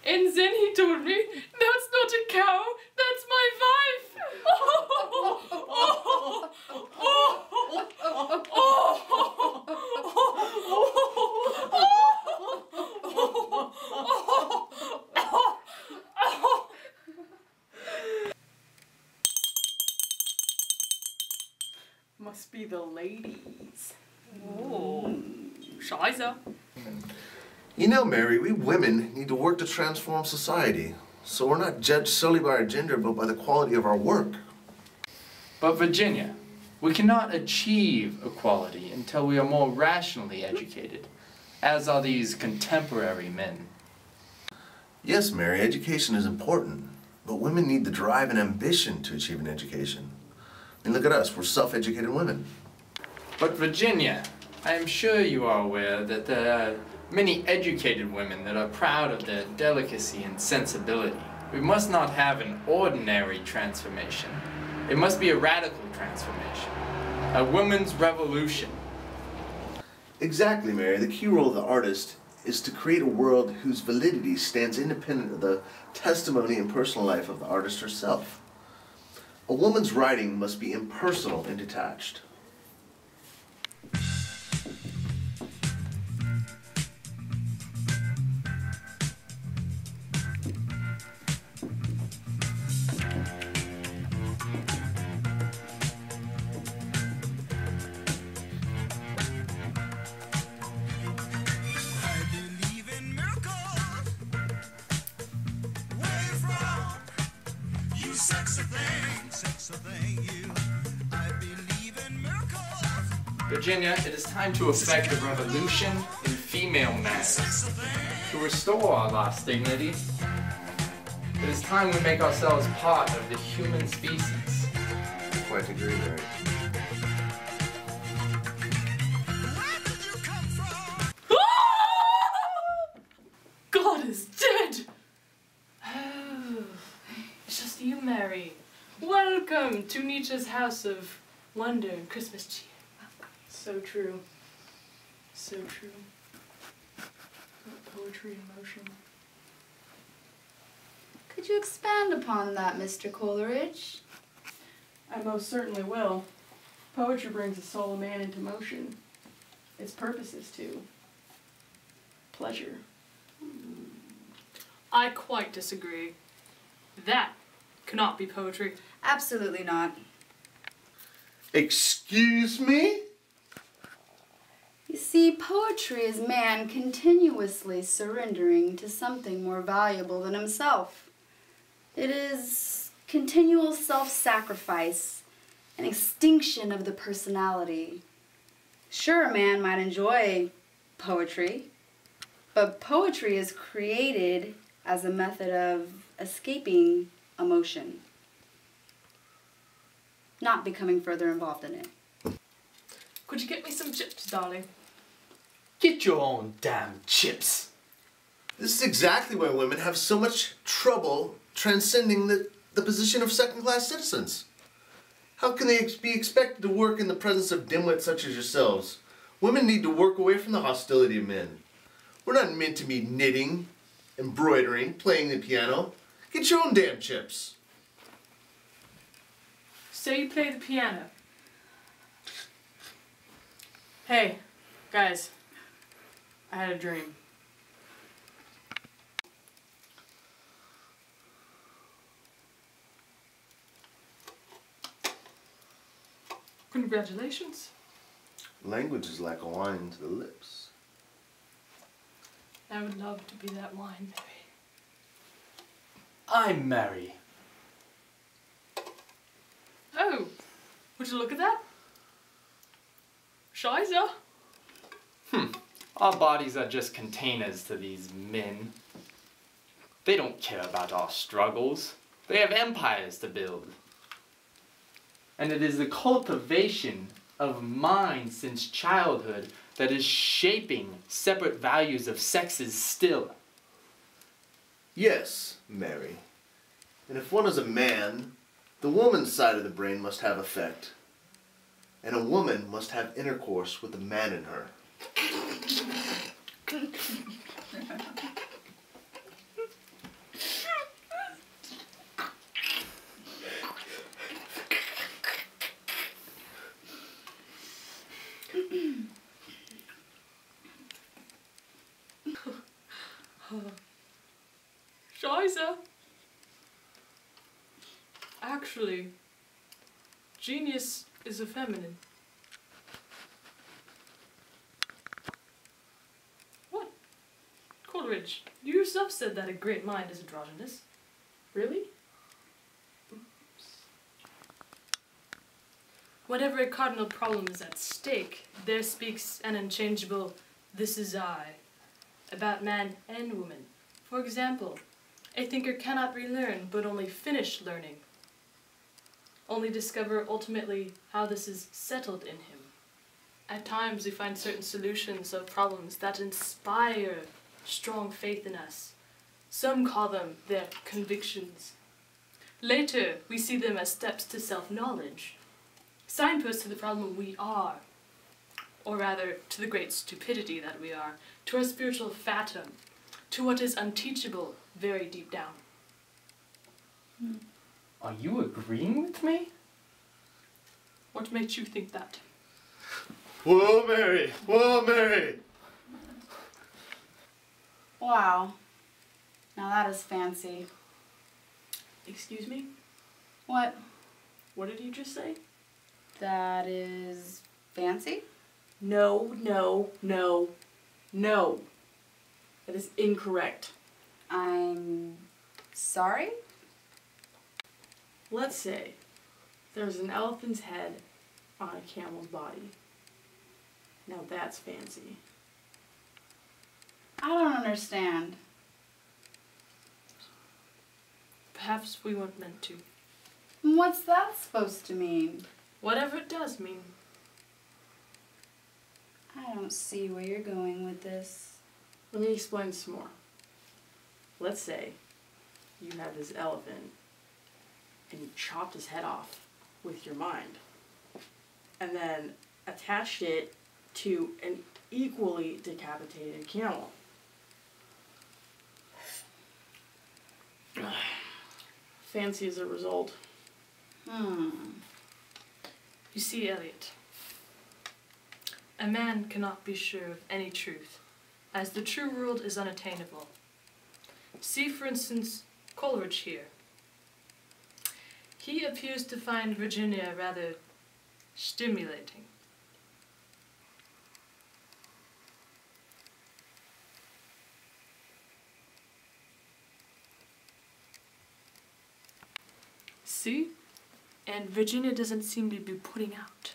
And then he told me, that's not a cow, that's my wife. Must be the ladies. Oh, Scheiße. You know, Mary, we women need to work to transform society. So we're not judged solely by our gender, but by the quality of our work. But Virginia, we cannot achieve equality until we are more rationally educated, as are these contemporary men. Yes, Mary, education is important, but women need the drive and ambition to achieve an education. I mean, look at us, we're self-educated women. But Virginia, I am sure you are aware that there are many educated women that are proud of their delicacy and sensibility. We must not have an ordinary transformation. It must be a radical transformation. A women's revolution. Exactly, Mary. The key role of the artist is to create a world whose validity stands independent of the testimony and personal life of the artist herself. A woman's writing must be impersonal and detached. Virginia, it is time to effect a revolution in female manners, to restore our lost dignity. It is time we make ourselves part of the human species. I quite agree, Mary. God is dead! Oh, it's just you, Mary. Welcome to Nietzsche's house of wonder and Christmas cheer. So true. So true. Poetry in motion. Could you expand upon that, Mr. Coleridge? I most certainly will. Poetry brings the soul of man into motion. Its purpose is to pleasure. I quite disagree. That cannot be poetry. Absolutely not. Excuse me? You see, poetry is man continuously surrendering to something more valuable than himself. It is continual self-sacrifice, an extinction of the personality. Sure, a man might enjoy poetry, but poetry is created as a method of escaping emotion, not becoming further involved in it. Could you get me some chips, darling? Get your own damn chips. This is exactly why women have so much trouble transcending the position of second-class citizens. How can they be expected to work in the presence of dimwits such as yourselves? Women need to work away from the hostility of men. We're not meant to be knitting, embroidering, playing the piano. Get your own damn chips. So you play the piano. Hey, guys. I had a dream. Congratulations. Language is like a wine to the lips. I would love to be that wine, baby. I'm Mary. Oh, would you look at that? Scheiße. Our bodies are just containers to these men. They don't care about our struggles. They have empires to build. And it is the cultivation of mind since childhood that is shaping separate values of sexes still. Yes, Mary. And if one is a man, the woman's side of the brain must have effect. And a woman must have intercourse with the man in her. Scheiße. Actually, genius is a feminine. What? Coleridge, you yourself said that a great mind is androgynous. Really? Whenever a cardinal problem is at stake, there speaks an unchangeable "this is I" about man and woman. For example, a thinker cannot relearn, but only finish learning. Only discover ultimately how this is settled in him. At times we find certain solutions of problems that inspire strong faith in us. Some call them their convictions. Later, we see them as steps to self-knowledge, signposts to the problem we are, or rather, to the great stupidity that we are, to our spiritual fatum, to what is unteachable very deep down. Are you agreeing with me? What makes you think that? Whoa, Mary! Whoa, Mary! Wow. Now that is fancy. Excuse me? What? What did you just say? That is fancy? No, no, no, no. That is incorrect. I'm sorry? Let's say there's an elephant's head on a camel's body. Now that's fancy. I don't understand. Perhaps we weren't meant to. What's that supposed to mean? Whatever it does mean. I don't see where you're going with this. Let me explain some more. Let's say you have this elephant and you chopped his head off with your mind and then attached it to an equally decapitated camel. Fancy as a result. You see, Eliot, a man cannot be sure of any truth, as the true world is unattainable. See, for instance, Coleridge here. He appears to find Virginia rather stimulating. See? And Virginia doesn't seem to be putting out.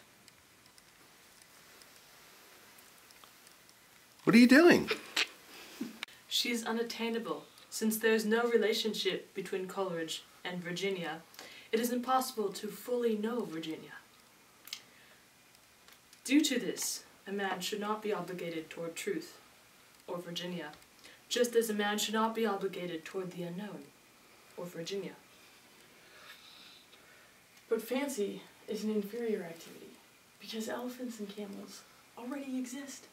What are you doing? She is unattainable. Since there is no relationship between Coleridge and Virginia, it is impossible to fully know Virginia. Due to this, a man should not be obligated toward truth, or Virginia, just as a man should not be obligated toward the unknown, or Virginia. But fancy is an inferior activity because elephants and camels already exist.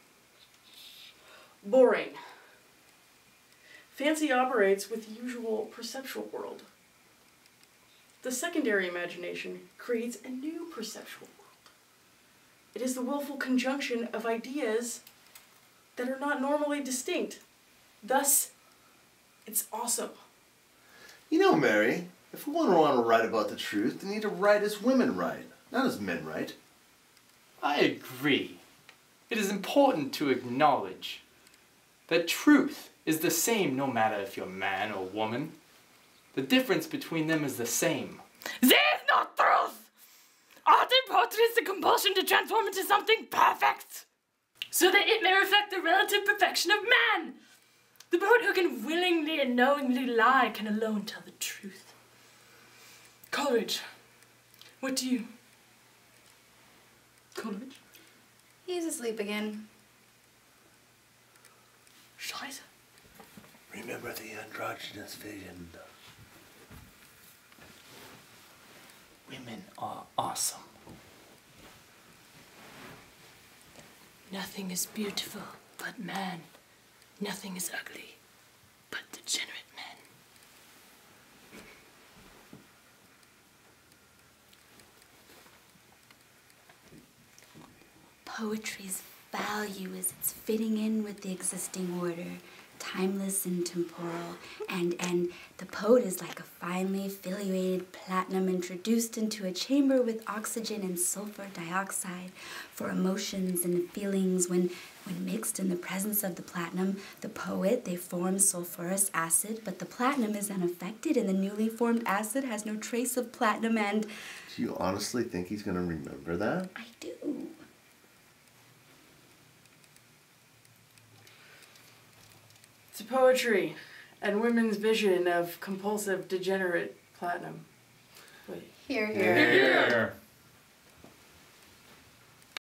Boring. Fancy operates with the usual perceptual world. The secondary imagination creates a new perceptual world. It is the willful conjunction of ideas that are not normally distinct. Thus, it's awesome. You know, Mary, if we want to write about the truth, we need to write as women write, not as men write. I agree. It is important to acknowledge that truth is the same no matter if you're man or woman. The difference between them is the same. There is no truth! Art and poetry is the compulsion to transform into something perfect, so that it may reflect the relative perfection of man. The poet who can willingly and knowingly lie can alone tell the truth. Coleridge, what do you... Coleridge? He's asleep again. Scheiße. Remember the androgynous vision. Women are awesome. Nothing is beautiful but man. Nothing is ugly but degenerate men. Poetry's value is its fitting in with the existing order, timeless and temporal, and the poet is like a finely filiated platinum introduced into a chamber with oxygen and sulfur dioxide for emotions and feelings. When mixed in the presence of the platinum, the poet, they form sulfurous acid, but the platinum is unaffected and the newly formed acid has no trace of platinum. And Do you honestly think he's going to remember that? I do. To poetry and women's vision of compulsive degenerate platinum. Wait. Here, Here.